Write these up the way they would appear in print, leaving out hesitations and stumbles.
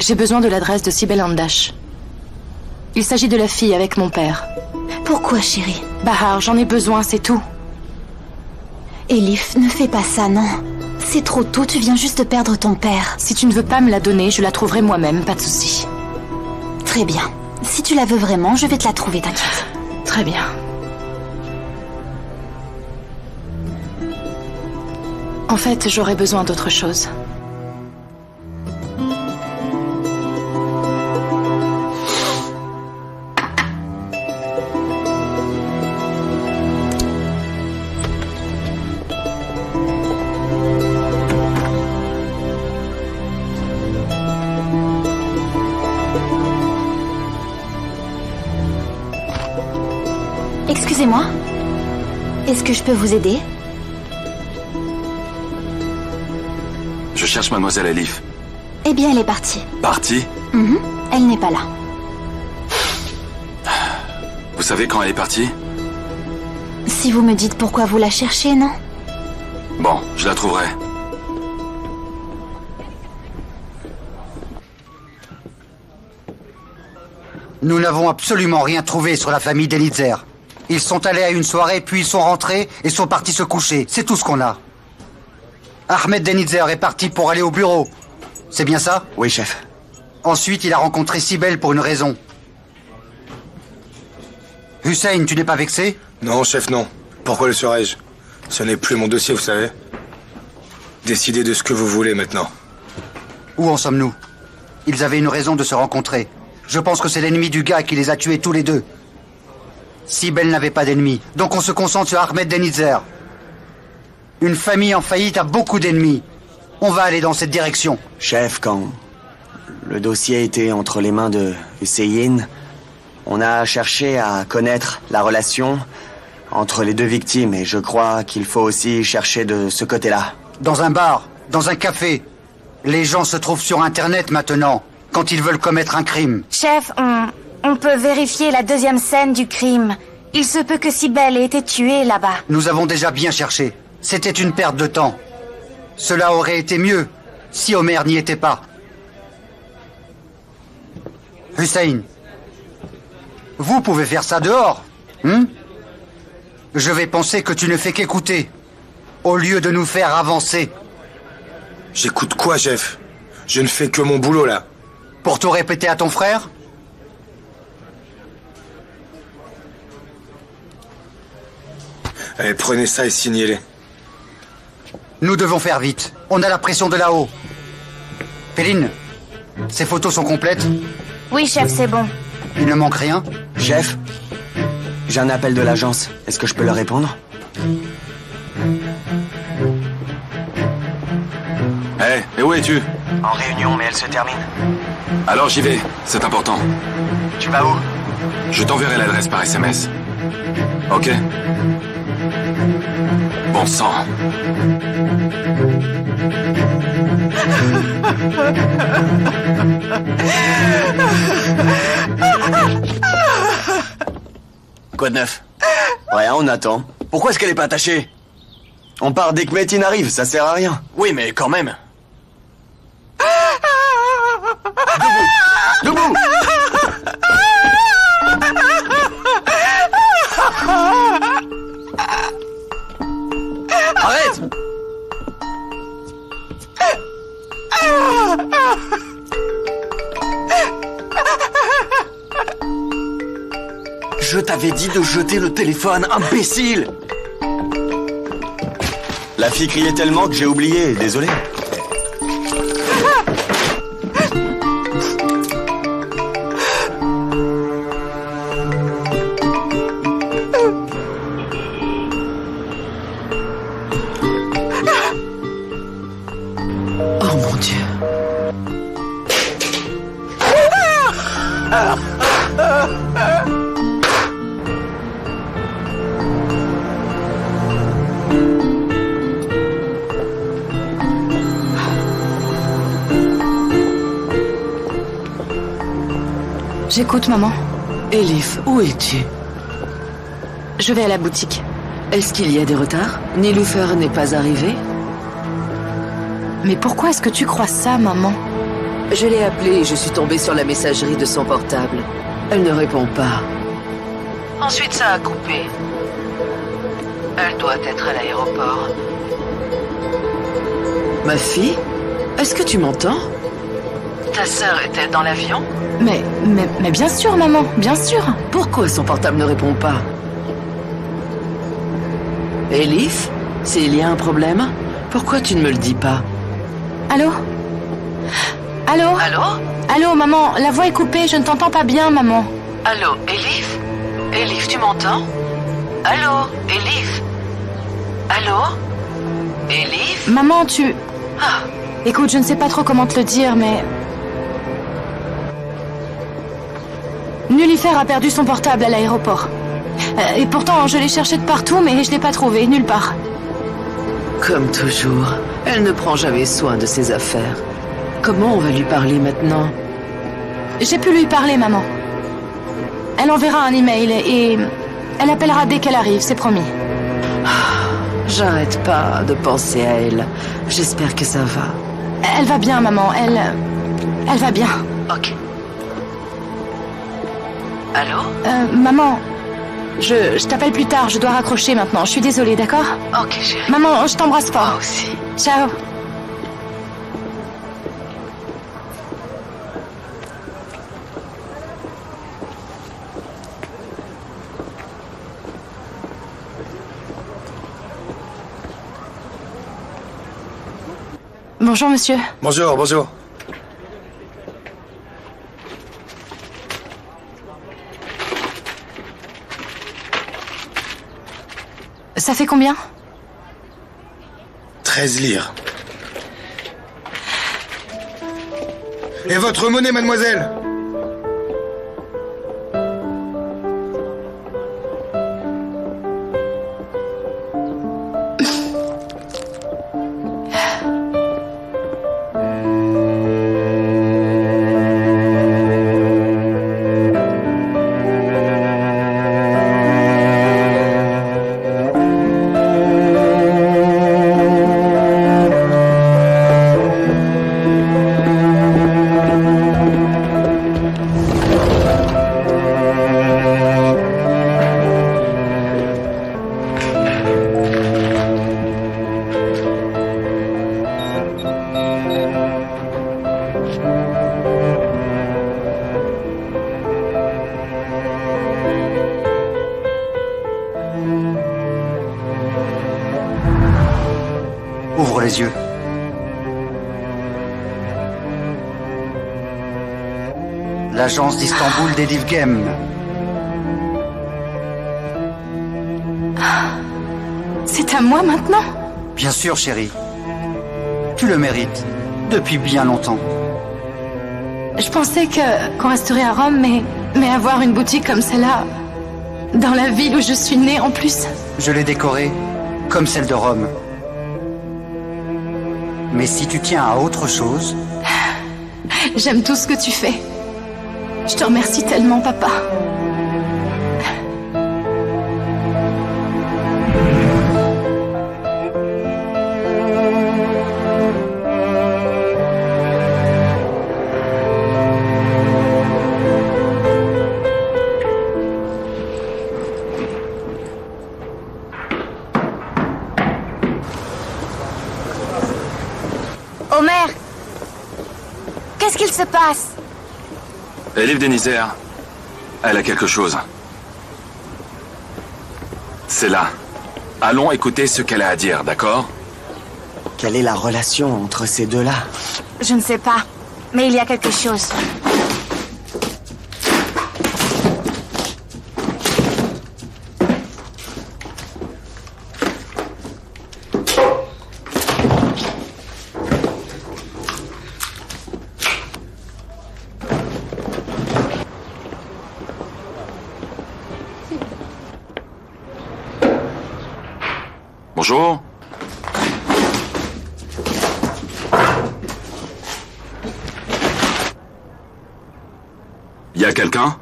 J'ai besoin de l'adresse de Sibel Andash. Il s'agit de la fille avec mon père. Pourquoi, chérie? Bahar, j'en ai besoin, c'est tout. Elif, ne fais pas ça, non. C'est trop tôt, tu viens juste de perdre ton père. Si tu ne veux pas me la donner, je la trouverai moi-même, pas de souci. Très bien. Si tu la veux vraiment, je vais te la trouver, t'inquiète. Très bien. En fait, j'aurais besoin d'autre chose. Excusez-moi. Est-ce que je peux vous aider? Je cherche mademoiselle Elif. Eh bien, elle est partie. Partie? Elle n'est pas là. Vous savez quand elle est partie? Si vous me dites pourquoi vous la cherchez, non? Bon, je la trouverai. Nous n'avons absolument rien trouvé sur la famille Denitzer. Ils sont allés à une soirée, puis ils sont rentrés et sont partis se coucher. C'est tout ce qu'on a. Ahmed Denitzer est parti pour aller au bureau. C'est bien ça? Oui, chef. Ensuite, il a rencontré Sibel pour une raison. Hussein, tu n'es pas vexé? Non, chef, non. Pourquoi le serais-je? Ce n'est plus mon dossier, vous savez. Décidez de ce que vous voulez maintenant. Où en sommes-nous? Ils avaient une raison de se rencontrer. Je pense que c'est l'ennemi du gars qui les a tués tous les deux. Sibel n'avait pas d'ennemis, donc on se concentre sur Ahmed Denitzer. Une famille en faillite a beaucoup d'ennemis. On va aller dans cette direction. Chef, quand le dossier était entre les mains de Hussein, on a cherché à connaître la relation entre les deux victimes et je crois qu'il faut aussi chercher de ce côté-là. Dans un bar, dans un café. Les gens se trouvent sur Internet maintenant, quand ils veulent commettre un crime. Chef, on peut vérifier la deuxième scène du crime. Il se peut que Sibel ait été tuée là-bas. Nous avons déjà bien cherché. C'était une perte de temps. Cela aurait été mieux si Omer n'y était pas. Hussein, vous pouvez faire ça dehors, Je vais penser que tu ne fais qu'écouter, au lieu de nous faire avancer. J'écoute quoi, chef? Je ne fais que mon boulot, là. Pour tout répéter à ton frère? Allez, prenez ça et signez-les. Nous devons faire vite. On a la pression de là-haut. Péline, ces photos sont complètes? Oui, chef, c'est bon. Il ne manque rien? Chef, j'ai un appel de l'agence. Est-ce que je peux leur répondre? Hé, et où es-tu? En réunion, mais elle se termine. Alors j'y vais, c'est important. Tu vas où? Je t'enverrai l'adresse par SMS. Ok? Bon sang. Quoi de neuf? Rien, on attend. Pourquoi est-ce qu'elle est pas attachée? On part dès que Métine arrive, ça sert à rien. Oui, mais quand même. Debout! Debout! Arrête! Je t'avais dit de jeter le téléphone, imbécile! La fille criait tellement que j'ai oublié, désolé. Oh mon Dieu. J'écoute, maman. Elif, où es-tu? Je vais à la boutique. Est-ce qu'il y a des retards? Niloufer n'est pas arrivé? Mais pourquoi est-ce que tu crois ça, maman? Je l'ai appelée et je suis tombée sur la messagerie de son portable. Elle ne répond pas. Ensuite, ça a coupé. Elle doit être à l'aéroport. Ma fille? Est-ce que tu m'entends? Ta sœur est-elle dans l'avion? Mais bien sûr, maman, bien sûr. Pourquoi son portable ne répond pas? Elif? S'il y a un problème, pourquoi tu ne me le dis pas? Allô? Allô? Allô? Allô, maman, la voix est coupée, je ne t'entends pas bien, maman. Allô, Elif? Elif, tu m'entends? Allô, Elif? Allô? Elif? Maman, tu... Ah, Écoute, je ne sais pas trop comment te le dire, mais... Nullifer a perdu son portable à l'aéroport. Et pourtant, je l'ai cherché de partout, mais je l'ai pas trouvé, nulle part. comme toujours, elle ne prend jamais soin de ses affaires. Comment on va lui parler maintenant? J'ai pu lui parler, maman. Elle enverra un email et elle appellera dès qu'elle arrive, c'est promis. J'arrête pas de penser à elle. J'espère que ça va. Elle va bien, maman, elle va bien. Ok. Allô? Maman, je t'appelle plus tard, je dois raccrocher maintenant. Je suis désolée, d'accord? Ok, chérie. Maman, je t'embrasse Moi fort. aussi. Ciao. Bonjour, monsieur. Bonjour, bonjour. Ça fait combien? 13 lire. Et votre monnaie, mademoiselle? Ouvre les yeux. L'agence d'Istanbul d'Elif Game. C'est à moi maintenant? Bien sûr, chérie. Tu le mérites. Depuis bien longtemps. Je pensais qu'on resterait à Rome, mais avoir une boutique comme celle-là, dans la ville où je suis née en plus. Je l'ai décorée comme celle de Rome. Mais si tu tiens à autre chose, J'aime tout ce que tu fais. Je te remercie tellement, papa. Omer, qu'est-ce qu'il se passe? Elif Denizer, elle a quelque chose. C'est là. Allons écouter ce qu'elle a à dire, d'accord? Quelle est la relation entre ces deux-là? Je ne sais pas, mais il y a quelque chose. Bonjour. Y a quelqu'un?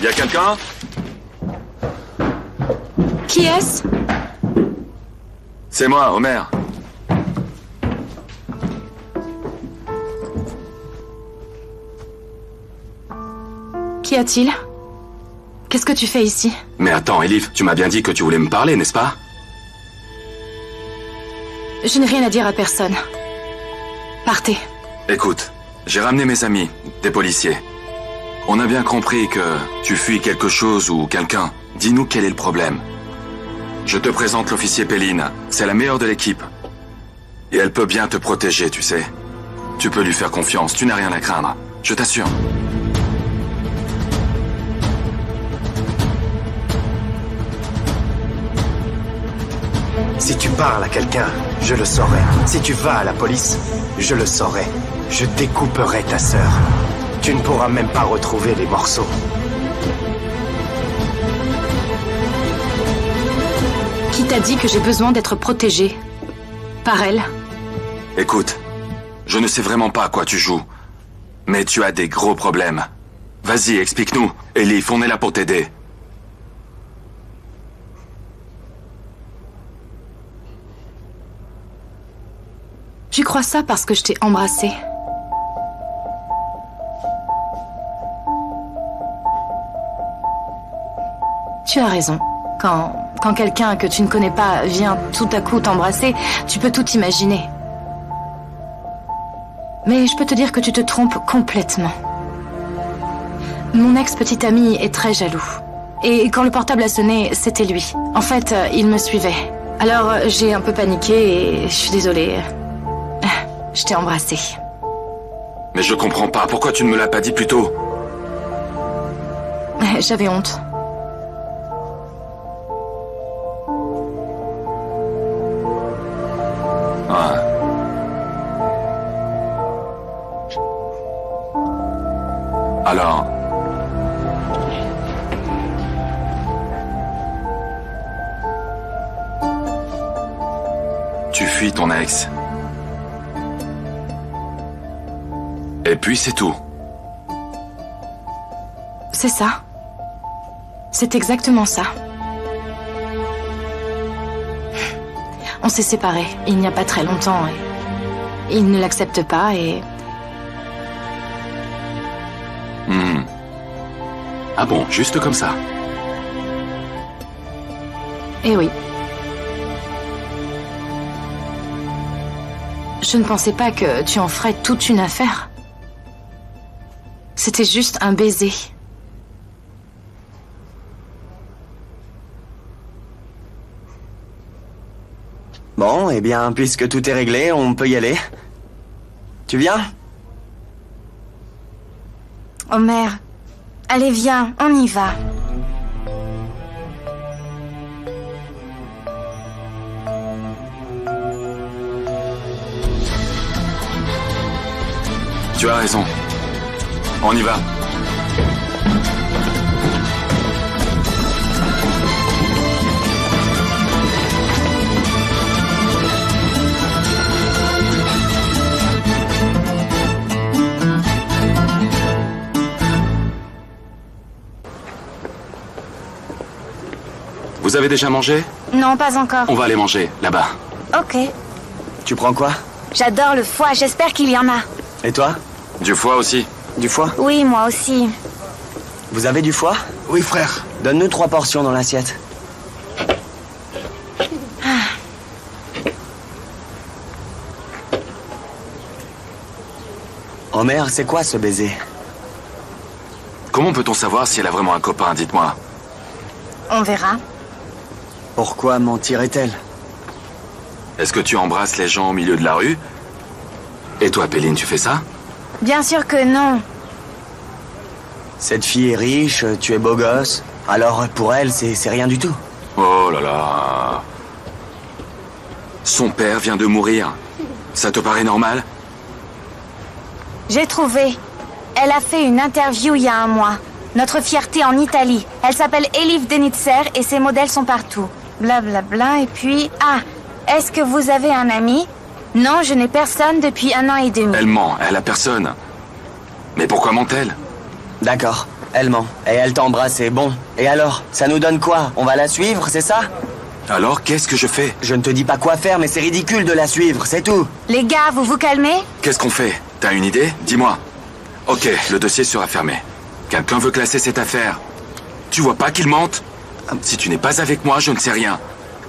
Y a quelqu'un? Qui est-ce? C'est moi, Homer. Qu'y a-t-il? Qu'est-ce que tu fais ici? Mais attends, Elif, tu m'as bien dit que tu voulais me parler, n'est-ce pas? Je n'ai rien à dire à personne. Partez. Écoute, j'ai ramené mes amis, des policiers. On a bien compris que tu fuis quelque chose ou quelqu'un. Dis-nous quel est le problème. Je te présente l'officier Péline. C'est la meilleure de l'équipe. Et elle peut bien te protéger, tu sais. Tu peux lui faire confiance, tu n'as rien à craindre. Je t'assure. Si tu parles à quelqu'un, je le saurai. Si tu vas à la police, je le saurai. Je découperai ta sœur. Tu ne pourras même pas retrouver les morceaux. Qui t'a dit que j'ai besoin d'être protégée? Par elle? Écoute, je ne sais vraiment pas à quoi tu joues. Mais tu as des gros problèmes. Vas-y, explique-nous. Elif, on est là pour t'aider. Tu crois ça parce que je t'ai embrassée? Tu as raison. Quand quelqu'un que tu ne connais pas vient tout à coup t'embrasser, tu peux tout imaginer. Mais je peux te dire que tu te trompes complètement. Mon ex-petit ami est très jaloux. Et quand le portable a sonné, c'était lui. En fait, il me suivait. Alors, j'ai un peu paniqué et je suis désolée. Je t'ai embrassée. Mais je comprends pas. Pourquoi tu ne me l'as pas dit plus tôt? J'avais honte. Ah. Alors... Tu fuis ton ex. Et puis c'est tout. C'est ça. C'est exactement ça. On s'est séparés il n'y a pas très longtemps et il ne l'accepte pas et... Ah bon, juste comme ça? Eh oui. Je ne pensais pas que tu en ferais toute une affaire. C'était juste un baiser. Bon, eh bien, puisque tout est réglé, on peut y aller. Tu viens? Homer, allez viens, on y va. Tu as raison. On y va. Vous avez déjà mangé? Non, pas encore. On va aller manger, là-bas. Ok. Tu prends quoi? J'adore le foie, j'espère qu'il y en a. Et toi? Du foie aussi. Du foie? Oui, moi aussi. Vous avez du foie? Oui, frère. Donne-nous 3 portions dans l'assiette. Homer, c'est quoi ce baiser? Comment peut-on savoir si elle a vraiment un copain, dites-moi? On verra. Pourquoi mentirait-elle? Est-ce que tu embrasses les gens au milieu de la rue? Et toi, Péline, tu fais ça? Bien sûr que non. Cette fille est riche, tu es beau gosse. Alors pour elle, c'est rien du tout. Oh là là... Son père vient de mourir. Ça te paraît normal? J'ai trouvé. Elle a fait une interview il y a un mois. Notre fierté en Italie. Elle s'appelle Elif Denitzer et ses modèles sont partout. Blablabla et puis... Ah, est-ce que vous avez un ami? Non, je n'ai personne depuis 1 an et demi. Elle ment, elle a personne. Mais pourquoi ment-elle? D'accord, elle ment. Et elle t'a embrassé, bon. Et alors, ça nous donne quoi? On va la suivre, c'est ça? Alors, qu'est-ce que je fais? Je ne te dis pas quoi faire, mais c'est ridicule de la suivre, c'est tout. Les gars, vous vous calmez? Qu'est-ce qu'on fait? T'as une idée? Dis-moi. Ok, le dossier sera fermé. Quelqu'un veut classer cette affaire. Tu vois pas qu'il mente? Si tu n'es pas avec moi, je ne sais rien.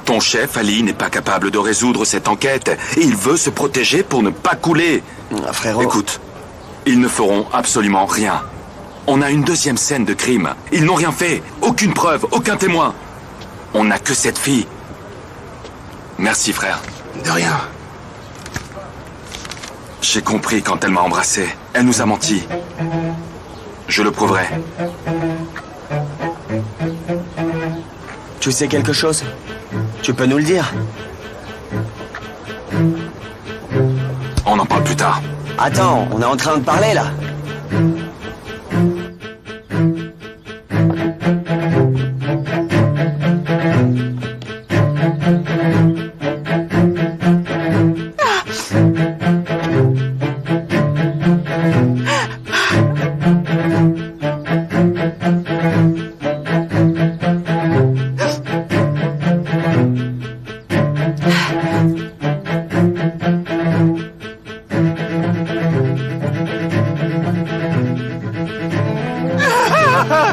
Ton chef, Ali, n'est pas capable de résoudre cette enquête et il veut se protéger pour ne pas couler. Frérot... Écoute, ils ne feront absolument rien. On a une deuxième scène de crime. Ils n'ont rien fait. Aucune preuve, aucun témoin. On n'a que cette fille. Merci, frère. De rien. J'ai compris quand elle m'a embrassé. Elle nous a menti. Je le prouverai. Tu sais quelque chose? Tu peux nous le dire? On en parle plus tard. Attends, on est en train de parler, là.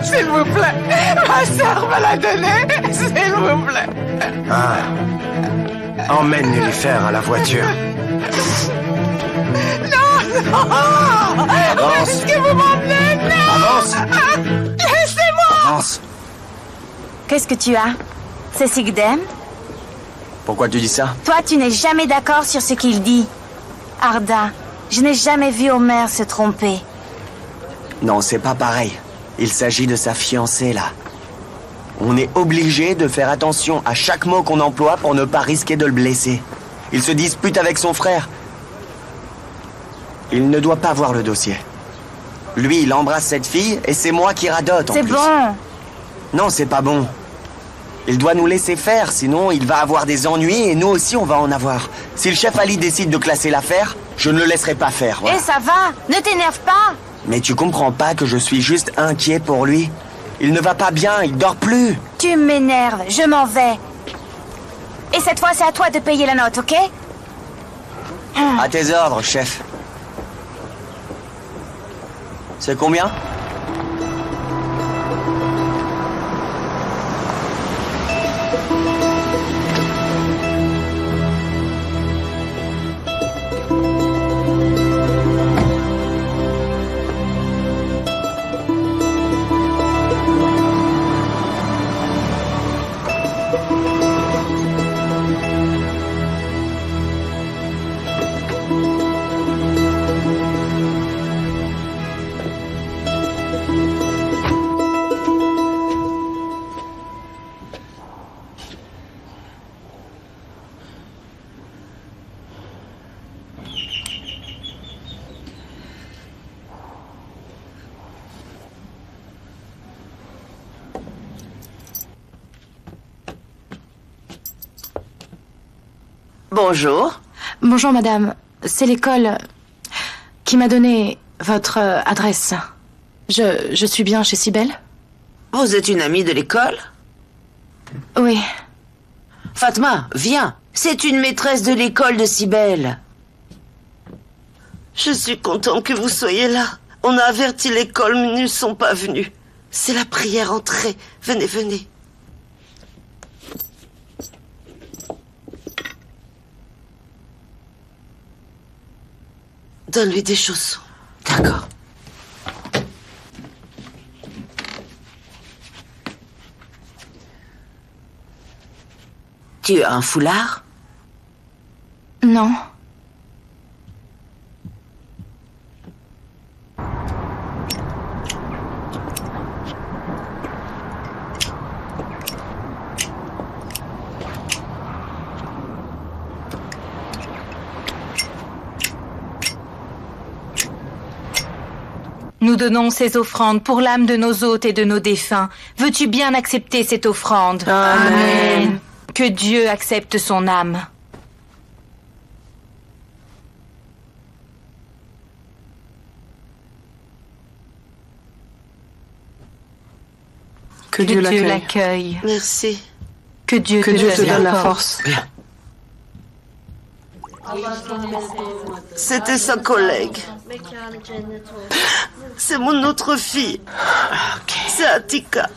S'il vous plaît, ma sœur me l'a donné, s'il vous plaît. Ah. Emmène Nullifer à la voiture. Non. Avance. Est-ce que vous m'emmenez? Non. Avance. Laissez-moi. Avance. Qu'est-ce que tu as? C'est Sigdem? Pourquoi tu dis ça? Toi, tu n'es jamais d'accord sur ce qu'il dit. Arda, je n'ai jamais vu Homer se tromper. Non, c'est pas pareil. Il s'agit de sa fiancée, là. On est obligé de faire attention à chaque mot qu'on emploie pour ne pas risquer de le blesser. Il se dispute avec son frère. Il ne doit pas voir le dossier. Lui, il embrasse cette fille et c'est moi qui radote en plus. C'est bon. Non, c'est pas bon. Il doit nous laisser faire, sinon il va avoir des ennuis et nous aussi on va en avoir. Si le chef Ali décide de classer l'affaire, je ne le laisserai pas faire. Voilà. Et ça va, ne t'énerve pas. Mais tu comprends pas que je suis juste inquiet pour lui? Il ne va pas bien, il dort plus. Tu m'énerves, je m'en vais. Et cette fois, c'est à toi de payer la note, ok? À tes ordres, chef. C'est combien? Bonjour. Bonjour, madame. C'est l'école qui m'a donné votre adresse. Je suis bien chez Cybèle? Vous êtes une amie de l'école? Oui. Fatma, viens. C'est une maîtresse de l'école de Cybèle. Je suis content que vous soyez là. On a averti l'école, mais ils ne sont pas venus. C'est la prière, entrez. Venez, venez. Donne-lui des chaussons. D'accord. Tu as un foulard? Non. Nous donnons ces offrandes pour l'âme de nos hôtes et de nos défunts. Veux-tu bien accepter cette offrande? Amen. Que Dieu accepte son âme. Que Dieu Dieu l'accueille. Merci. Que Dieu te donne la force. Bien. C'était sa collègue. C'est mon autre fille. C'est Attica.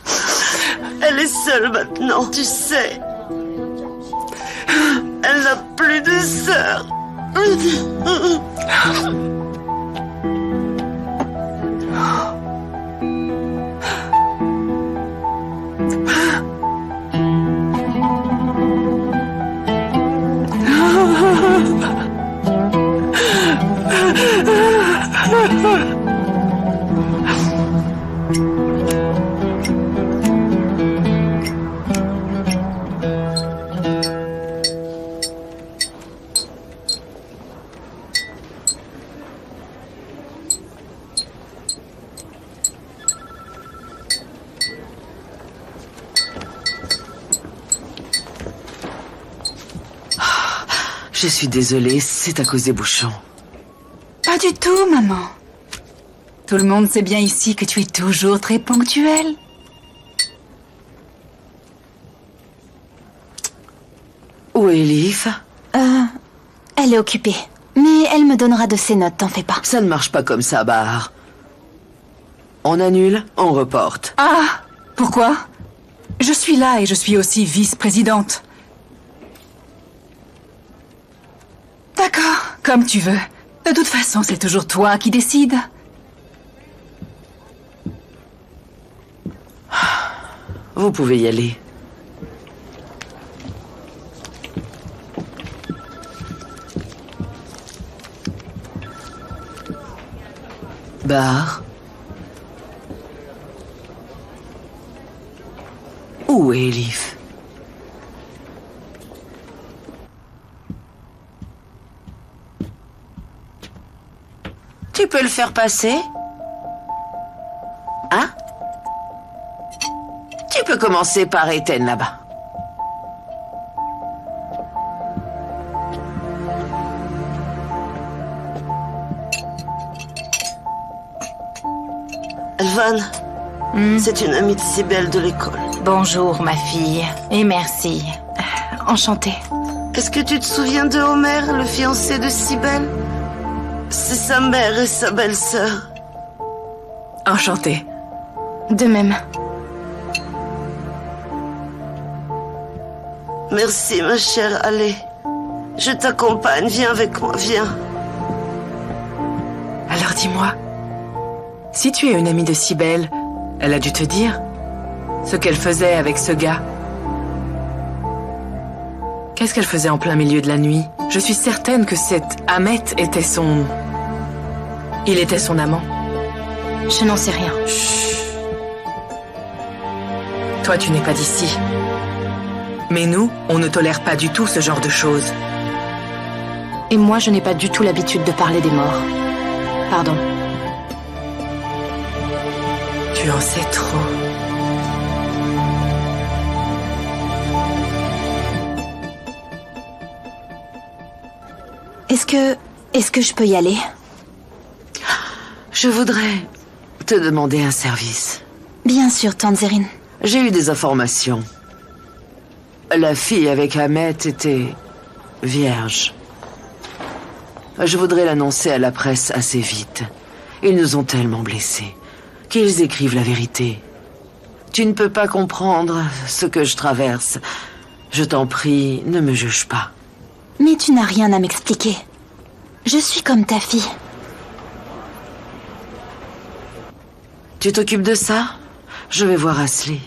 Elle est seule maintenant, tu sais. Elle n'a plus de sœur. Je suis désolée, c'est à cause des bouchons. Pas du tout, maman. Tout le monde sait bien ici que tu es toujours très ponctuelle. Où est Elif? Elle est occupée. Mais elle me donnera de ses notes, t'en fais pas. Ça ne marche pas comme ça, Bahar. On annule, on reporte. Ah, pourquoi? Je suis là et je suis aussi vice-présidente. D'accord, comme tu veux. De toute façon, c'est toujours toi qui décides. Vous pouvez y aller. Bahar? Où est Elif? Tu peux le faire passer? Hein? Tu peux commencer par Ethan là-bas. Elvan, c'est une amie de Cybèle de l'école. Bonjour, ma fille. Et merci. Enchantée. Est-ce que tu te souviens de Homer, le fiancé de Cybèle? C'est sa mère et sa belle-sœur. Enchantée. De même. Merci, ma chère. Allez, je t'accompagne. Viens avec moi, viens. Alors dis-moi, si tu es une amie de Cybèle, elle a dû te dire ce qu'elle faisait avec ce gars. Qu'est-ce qu'elle faisait en plein milieu de la nuit? Je suis certaine que cet Ahmet était son... Il était son amant. Je n'en sais rien. Chut. Toi, tu n'es pas d'ici. Mais nous, on ne tolère pas du tout ce genre de choses. Et moi, je n'ai pas du tout l'habitude de parler des morts. Pardon. Tu en sais trop. Est-ce que je peux y aller? Je voudrais te demander un service. Bien sûr, Tante Zérine. J'ai eu des informations. La fille avec Ahmet était vierge. Je voudrais l'annoncer à la presse assez vite. Ils nous ont tellement blessés qu'ils écrivent la vérité. Tu ne peux pas comprendre ce que je traverse. Je t'en prie, ne me juge pas. Mais tu n'as rien à m'expliquer. Je suis comme ta fille. Tu t'occupes de ça? Je vais voir Ashley.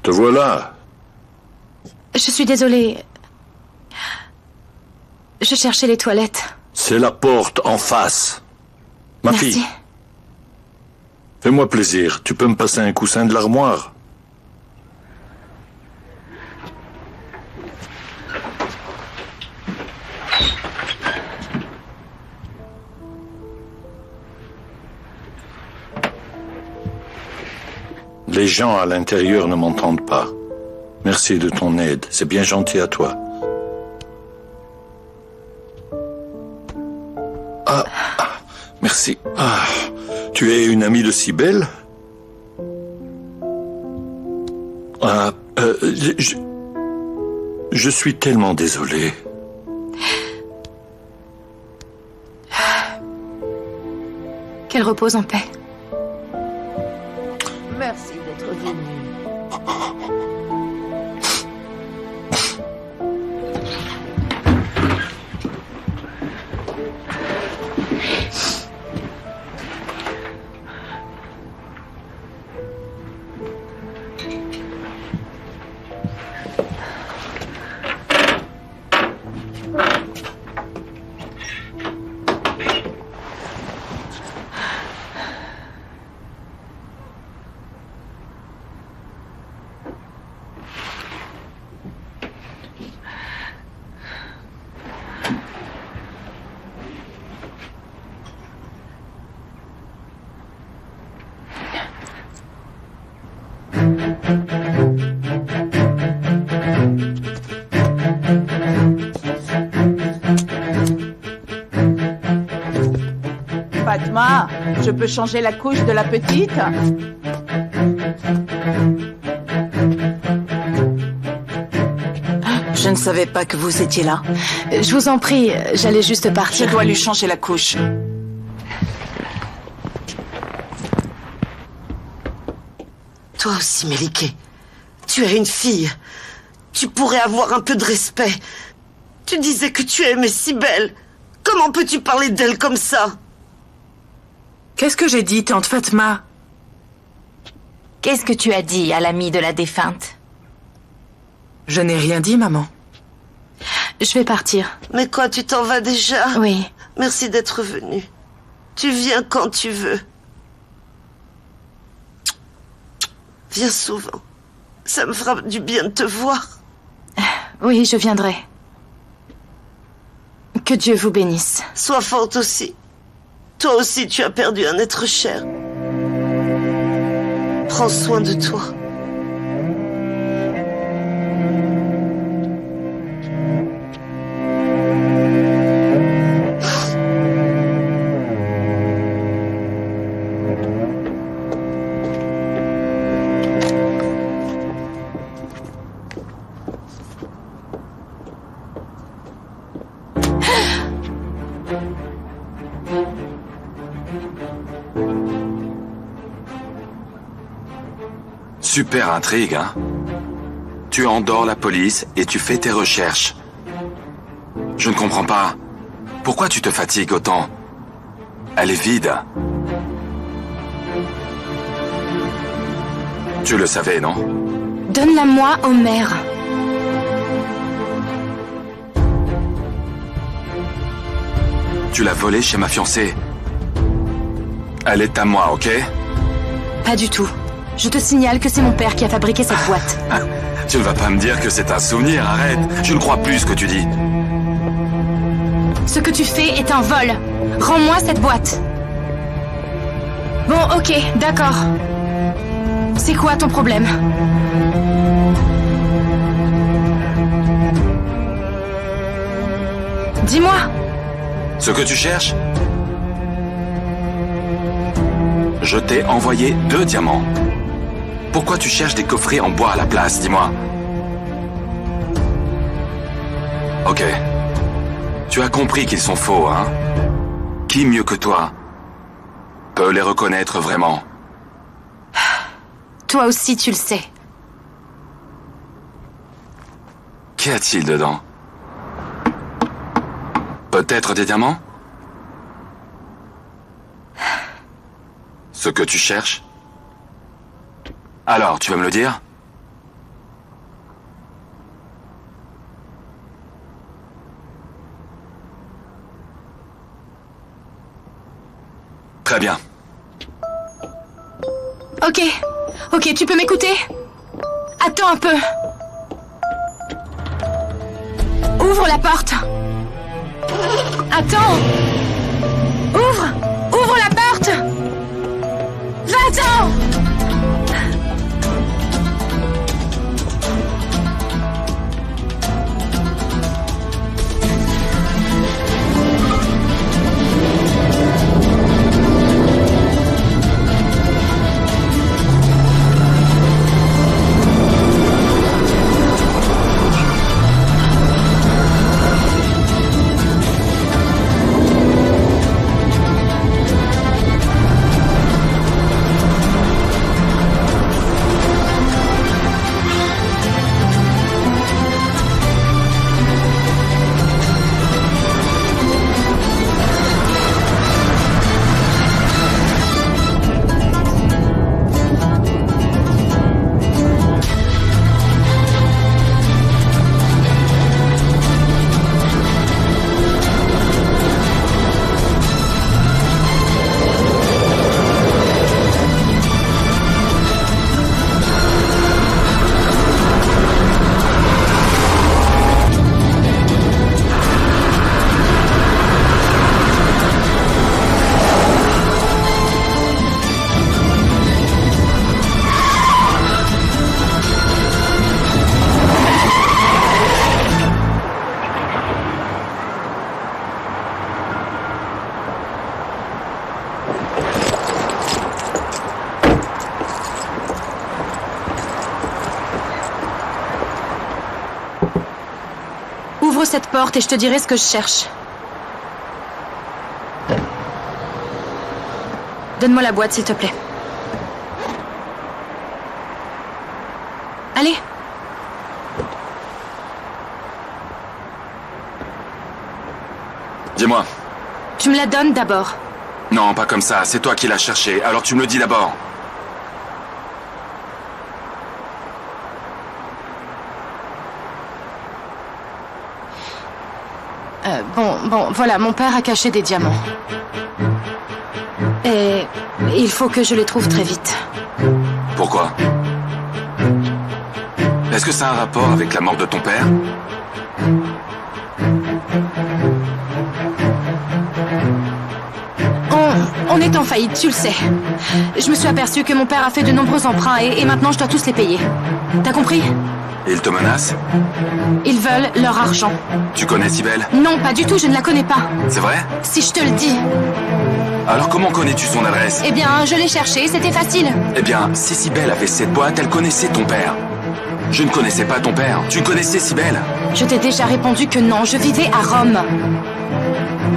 Te voilà. Je suis désolée. Je cherchais les toilettes. C'est la porte en face. Ma Merci. fille. Fais-moi plaisir. Tu peux me passer un coussin de l'armoire? Les gens à l'intérieur ne m'entendent pas. Merci de ton aide. C'est bien gentil à toi. Merci. Tu es une amie de Cybèle? Je suis tellement désolé. Qu'elle repose en paix. Merci d'être venu. Fatma, je peux changer la couche de la petite? Je ne savais pas que vous étiez là. Je vous en prie, j'allais juste partir. Je dois lui changer la couche. Toi aussi, Méliké. Tu es une fille. Tu pourrais avoir un peu de respect. Tu disais que tu aimais Cybèle. Comment peux-tu parler d'elle comme ça? Qu'est-ce que j'ai dit, tante Fatma? Qu'est-ce que tu as dit à l'amie de la défunte? Je n'ai rien dit, maman. Je vais partir. Mais quoi, tu t'en vas déjà? Oui. Merci d'être venu. Tu viens quand tu veux. Viens souvent. Ça me fera du bien de te voir. Oui, je viendrai. Que Dieu vous bénisse. Sois forte aussi. Toi aussi, tu as perdu un être cher. Prends soin de toi. Super intrigue, hein? Tu endors la police et tu fais tes recherches. Je ne comprends pas. Pourquoi tu te fatigues autant? Elle est vide. Tu le savais, non? Donne-la-moi au maire. Tu l'as volée chez ma fiancée. Elle est à moi, ok? Pas du tout. Je te signale que c'est mon père qui a fabriqué cette boîte. Tu ne vas pas me dire que c'est un souvenir, arrête. Je ne crois plus ce que tu dis. Ce que tu fais est un vol. Rends-moi cette boîte. Bon, ok, d'accord. C'est quoi ton problème? Dis-moi. Ce que tu cherches? Je t'ai envoyé 2 diamants. Pourquoi tu cherches des coffrets en bois à la place, dis-moi? Ok. Tu as compris qu'ils sont faux, hein? Qui mieux que toi peut les reconnaître vraiment? Toi aussi, tu le sais. Qu'y a-t-il dedans? Peut-être des diamants? Ce que tu cherches? Alors, tu veux me le dire? Très bien. Ok. Ok, tu peux m'écouter? Attends un peu. Ouvre la porte. Attends. Ouvre la porte. Va-t'en. Ouvre cette porte et je te dirai ce que je cherche. Donne-moi la boîte, s'il te plaît. Allez. Dis-moi. Tu me la donnes d'abord. Non, pas comme ça. C'est toi qui l'as cherché. Alors tu me le dis d'abord. Bon, voilà, mon père a caché des diamants. Et il faut que je les trouve très vite. Pourquoi? Est-ce que ça a un rapport avec la mort de ton père? On est en faillite, tu le sais. Je me suis aperçue que mon père a fait de nombreux emprunts et maintenant je dois tous les payer. T'as compris? Ils te menacent? Ils veulent leur argent. Tu connais Cybèle? Non, pas du tout, je ne la connais pas. C'est vrai? Si je te le dis. Alors comment connais-tu son adresse? Eh bien, je l'ai cherchée, c'était facile. Eh bien, si Cybèle avait cette boîte, elle connaissait ton père. Je ne connaissais pas ton père. Tu connaissais Cybèle? Je t'ai déjà répondu que non, je vivais à Rome.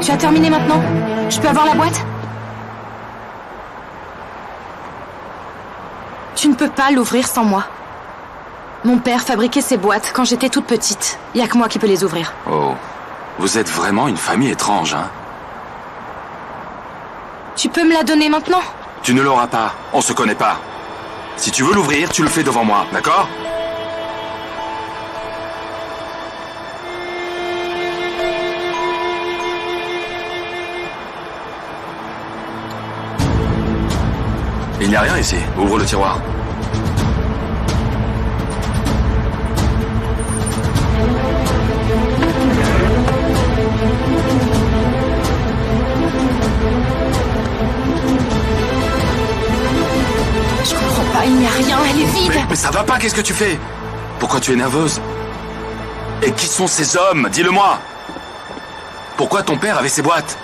Tu as terminé maintenant? Je peux avoir la boîte? Tu ne peux pas l'ouvrir sans moi. Mon père fabriquait ces boîtes quand j'étais toute petite. Il n'y a que moi qui peux les ouvrir. Oh, vous êtes vraiment une famille étrange, hein? Tu peux me la donner maintenant? Tu ne l'auras pas, on se connaît pas. Si tu veux l'ouvrir, tu le fais devant moi, d'accord? Il n'y a rien ici, ouvre le tiroir. Je comprends pas, il n'y a rien, elle est vide. Mais ça va pas, qu'est-ce que tu fais? Pourquoi tu es nerveuse? Et qui sont ces hommes? Dis-le-moi. Pourquoi ton père avait ces boîtes?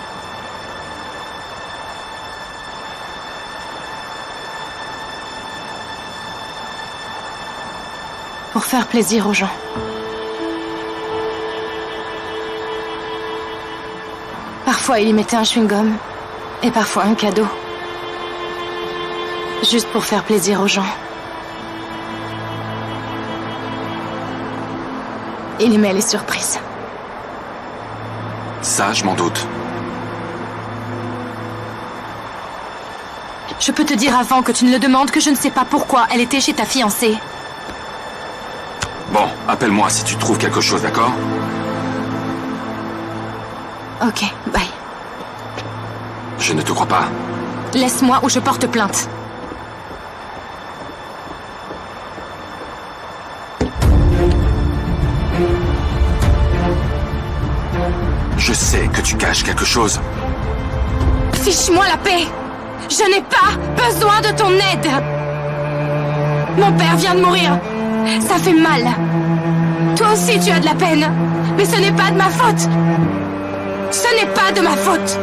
Pour faire plaisir aux gens. Parfois, il y mettait un chewing-gum. Et parfois, un cadeau. Juste pour faire plaisir aux gens. Il aimait les surprises. Ça, je m'en doute. Je peux te dire avant que tu ne le demandes que je ne sais pas pourquoi elle était chez ta fiancée. Bon, appelle-moi si tu trouves quelque chose, d'accord? Ok, bye. Je ne te crois pas. Laisse-moi ou je porte plainte. Je sais que tu caches quelque chose. Fiche-moi la paix! Je n'ai pas besoin de ton aide! Mon père vient de mourir. Ça fait mal. Toi aussi tu as de la peine. Mais ce n'est pas de ma faute. Ce n'est pas de ma faute.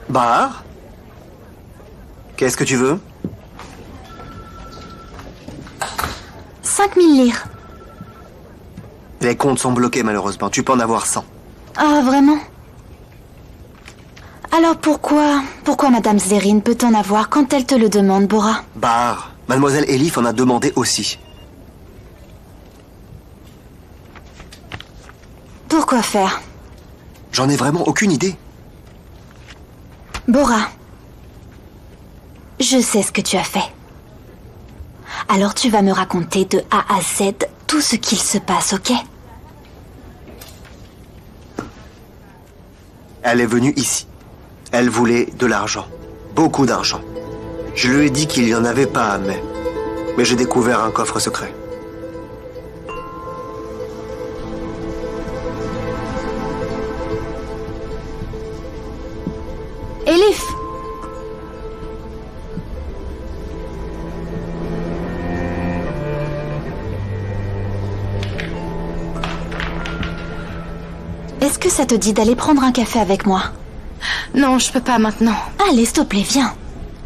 Bar? Qu'est-ce que tu veux? 5000 lire. Les comptes sont bloqués malheureusement. Tu peux en avoir 100. Ah, vraiment? Alors pourquoi Madame Zerine peut en avoir quand elle te le demande, Bora? Bar. Mademoiselle Elif en a demandé aussi. Pourquoi faire? J'en ai vraiment aucune idée. Bora, je sais ce que tu as fait. Alors tu vas me raconter de A à Z tout ce qu'il se passe, ok? Elle est venue ici. Elle voulait de l'argent. Beaucoup d'argent. Je lui ai dit qu'il n'y en avait pas, mais j'ai découvert un coffre secret. Elif! Est-ce que ça te dit d'aller prendre un café avec moi? Non, je peux pas maintenant. Allez, s'il te plaît, viens.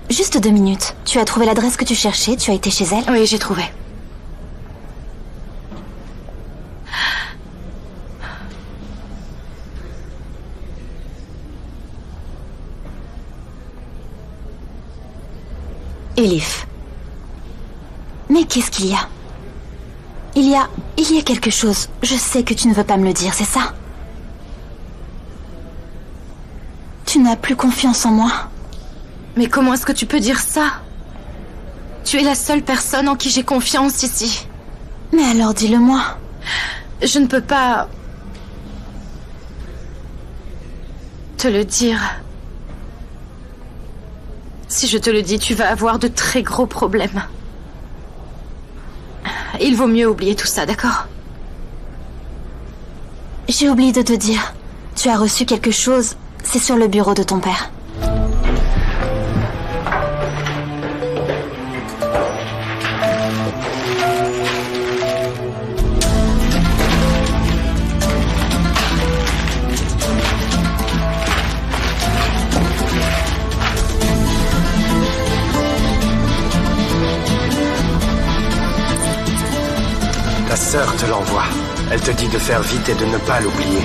Juste 2 minutes. Tu as trouvé l'adresse que tu cherchais, tu as été chez elle? Oui, j'ai trouvé. Elif. Mais qu'est-ce qu'il y a? Il y a quelque chose. Je sais que tu ne veux pas me le dire, c'est ça? Tu n'as plus confiance en moi? Mais comment est-ce que tu peux dire ça? Tu es la seule personne en qui j'ai confiance ici. Mais alors dis-le-moi. Je ne peux pas... te le dire. Si je te le dis, tu vas avoir de très gros problèmes. Il vaut mieux oublier tout ça, d'accord? J'ai oublié de te dire. Tu as reçu quelque chose. C'est sur le bureau de ton père. Ta sœur te l'envoie. Elle te dit de faire vite et de ne pas l'oublier.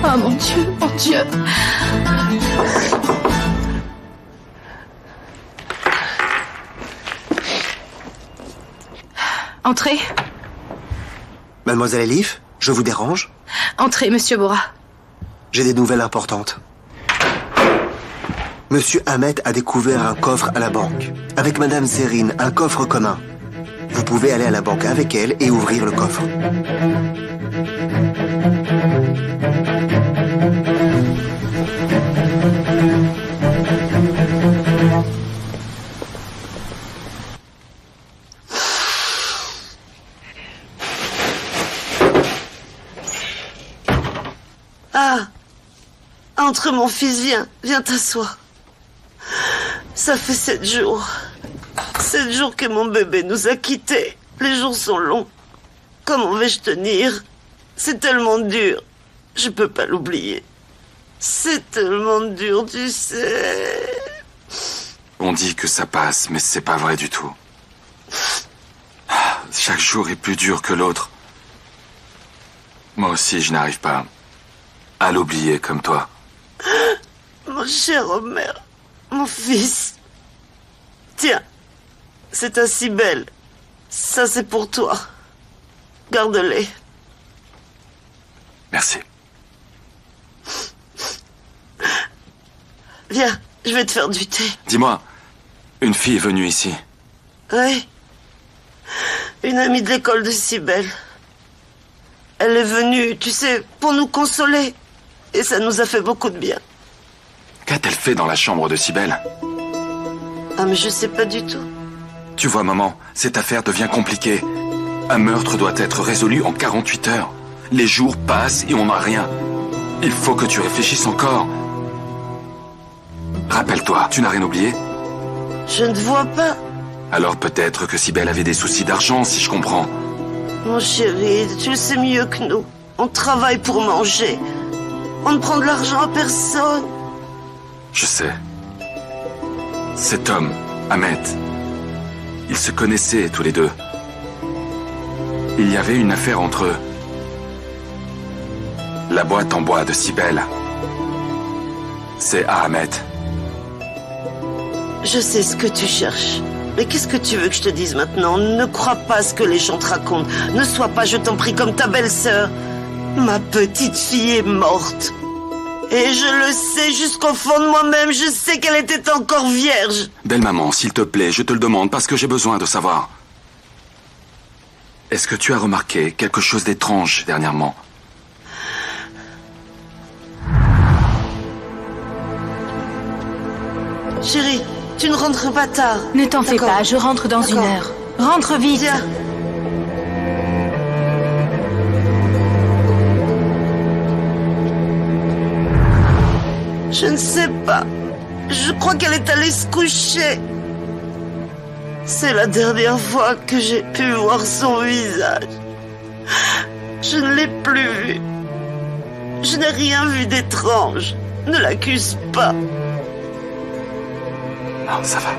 Oh mon Dieu, mon Dieu. Entrez. Mademoiselle Elif, je vous dérange? Entrez, Monsieur Bora. J'ai des nouvelles importantes. Monsieur Ahmed a découvert un coffre à la banque. Avec Madame Zerine, un coffre commun. Vous pouvez aller à la banque avec elle et ouvrir le coffre. Ah, entre mon fils, viens t'asseoir. Ça fait 7 jours. 7 jours que mon bébé nous a quittés. Les jours sont longs. Comment vais-je tenir? C'est tellement dur. Je peux pas l'oublier. C'est tellement dur, tu sais. On dit que ça passe, mais c'est pas vrai du tout. Chaque jour est plus dur que l'autre. Moi aussi, je n'arrive pas à l'oublier comme toi. Mon cher Omer, mon fils. Tiens, c'est un si belle. Ça, c'est pour toi. Garde-les. Merci. Viens, je vais te faire du thé. Dis-moi, une fille est venue ici. Oui. Une amie de l'école de Cybèle. Elle est venue, tu sais, pour nous consoler. Et ça nous a fait beaucoup de bien. Qu'a-t-elle fait dans la chambre de Cybèle? Ah, mais je sais pas du tout. Tu vois, maman, cette affaire devient compliquée. Un meurtre doit être résolu en 48 heures. Les jours passent et on n'a rien. Il faut que tu réfléchisses encore. Rappelle-toi, tu n'as rien oublié? Je ne vois pas. Alors peut-être que Cybèle avait des soucis d'argent, si je comprends. Mon chéri, tu le sais mieux que nous. On travaille pour manger. On ne prend de l'argent à personne. Je sais. Cet homme, Ahmed, ils se connaissaient tous les deux. Il y avait une affaire entre eux. La boîte en bois de Cybèle. C'est Ahmed. Je sais ce que tu cherches. Mais qu'est-ce que tu veux que je te dise maintenant? Ne crois pas ce que les gens te racontent. Ne sois pas, je t'en prie, comme ta belle-sœur. Ma petite fille est morte. Et je le sais jusqu'au fond de moi-même, je sais qu'elle était encore vierge. Belle maman, s'il te plaît, je te le demande parce que j'ai besoin de savoir. Est-ce que tu as remarqué quelque chose d'étrange dernièrement? Chérie, tu ne rentres pas tard. Ne t'en fais pas, je rentre dans une heure. Rentre vite. Viens. Je ne sais pas. Je crois qu'elle est allée se coucher. C'est la dernière fois que j'ai pu voir son visage. Je ne l'ai plus vue. Je n'ai rien vu d'étrange. Ne l'accuse pas. Non, ça va.